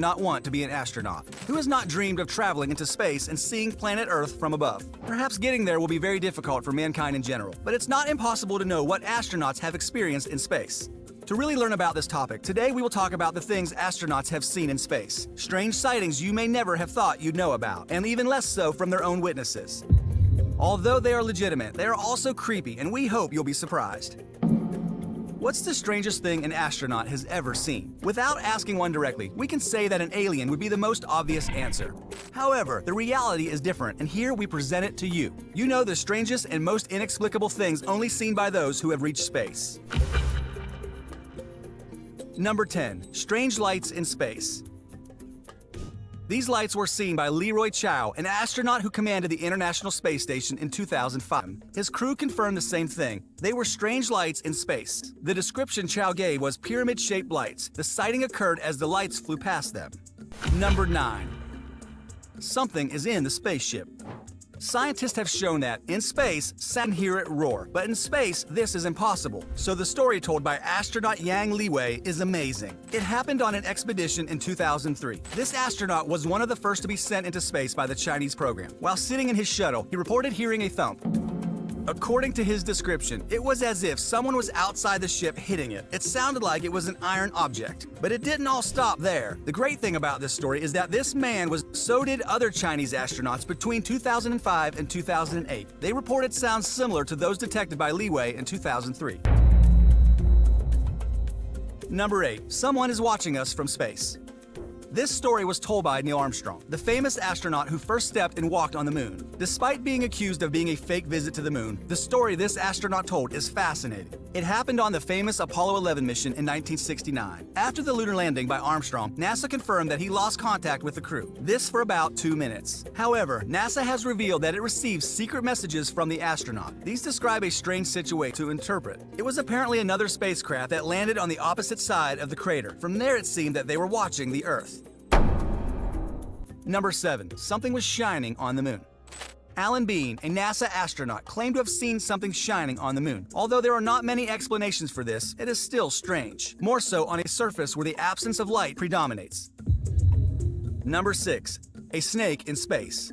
not want to be an astronaut? Who has not dreamed of traveling into space and seeing planet Earth from above? Perhaps getting there will be very difficult for mankind in general, but it's not impossible to know what astronauts have experienced in space. To really learn about this topic, today we will talk about the things astronauts have seen in space. Strange sightings you may never have thought you'd know about, and even less so from their own witnesses. Although they are legitimate, they are also creepy, and we hope you'll be surprised. What's the strangest thing an astronaut has ever seen? Without asking one directly, we can say that an alien would be the most obvious answer. However, the reality is different, and here we present it to you. You know the strangest and most inexplicable things only seen by those who have reached space. Number 10. Strange lights in space. These lights were seen by Leroy Chiao, an astronaut who commanded the International Space Station in 2005. His crew confirmed the same thing. They were strange lights in space. The description Chiao gave was pyramid-shaped lights. The sighting occurred as the lights flew past them. Number 9. Something is in the spaceship. Scientists have shown that, in space, sound can hear it roar, but in space, this is impossible. So the story told by astronaut Yang Liwei is amazing. It happened on an expedition in 2003. This astronaut was one of the first to be sent into space by the Chinese program. While sitting in his shuttle, he reported hearing a thump. According to his description, it was as if someone was outside the ship hitting it. It sounded like it was an iron object. But it didn't all stop there. The great thing about this story is that this man so did other Chinese astronauts between 2005 and 2008. They reported sounds similar to those detected by Liwei in 2003. Number 8. Someone is watching us from space. This story was told by Neil Armstrong, the famous astronaut who first stepped and walked on the moon. Despite being accused of being a fake visit to the moon, the story this astronaut told is fascinating. It happened on the famous Apollo 11 mission in 1969. After the lunar landing by Armstrong, NASA confirmed that he lost contact with the crew. This for about 2 minutes. However, NASA has revealed that it received secret messages from the astronaut. These describe a strange situation to interpret. It was apparently another spacecraft that landed on the opposite side of the crater. From there, it seemed that they were watching the Earth. Number 7. Something was shining on the moon. Alan Bean, a NASA astronaut, claimed to have seen something shining on the moon. Although there are not many explanations for this, it is still strange. More so on a surface where the absence of light predominates. Number 6. A snake in space.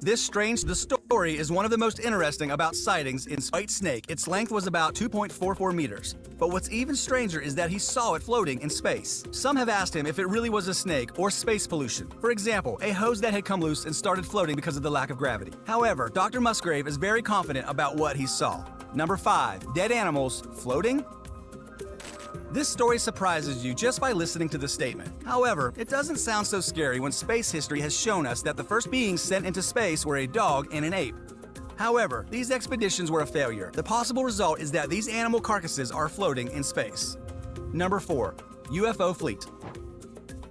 The story is one of the most interesting about sightings in white snake. Its length was about 2.44 meters. But what's even stranger is that he saw it floating in space. Some have asked him if it really was a snake or space pollution. For example, a hose that had come loose and started floating because of the lack of gravity. However, Dr. Musgrave is very confident about what he saw. Number 5. Dead animals floating? This story surprises you just by listening to the statement. However, it doesn't sound so scary when space history has shown us that the first beings sent into space were a dog and an ape. However, these expeditions were a failure. The possible result is that these animal carcasses are floating in space. Number 4. UFO fleet.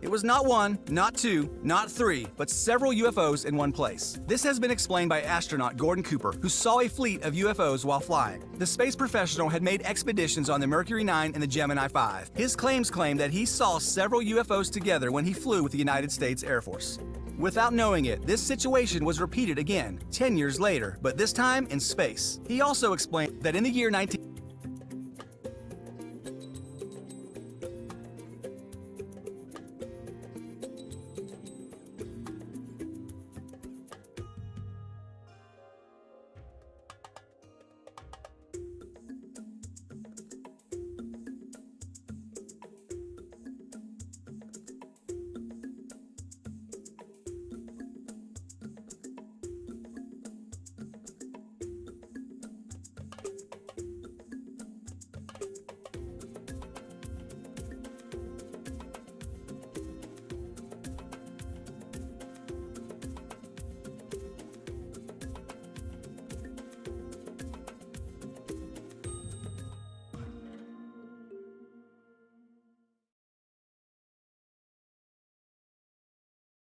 It was not 1, not 2, not 3, but several UFOs in one place. This has been explained by astronaut Gordon Cooper, who saw a fleet of UFOs while flying. The space professional had made expeditions on the Mercury 9 and the Gemini 5. His claims claim that he saw several UFOs together when he flew with the United States Air Force. Without knowing it, this situation was repeated again, 10 years later, but this time in space. He also explained that in the year 19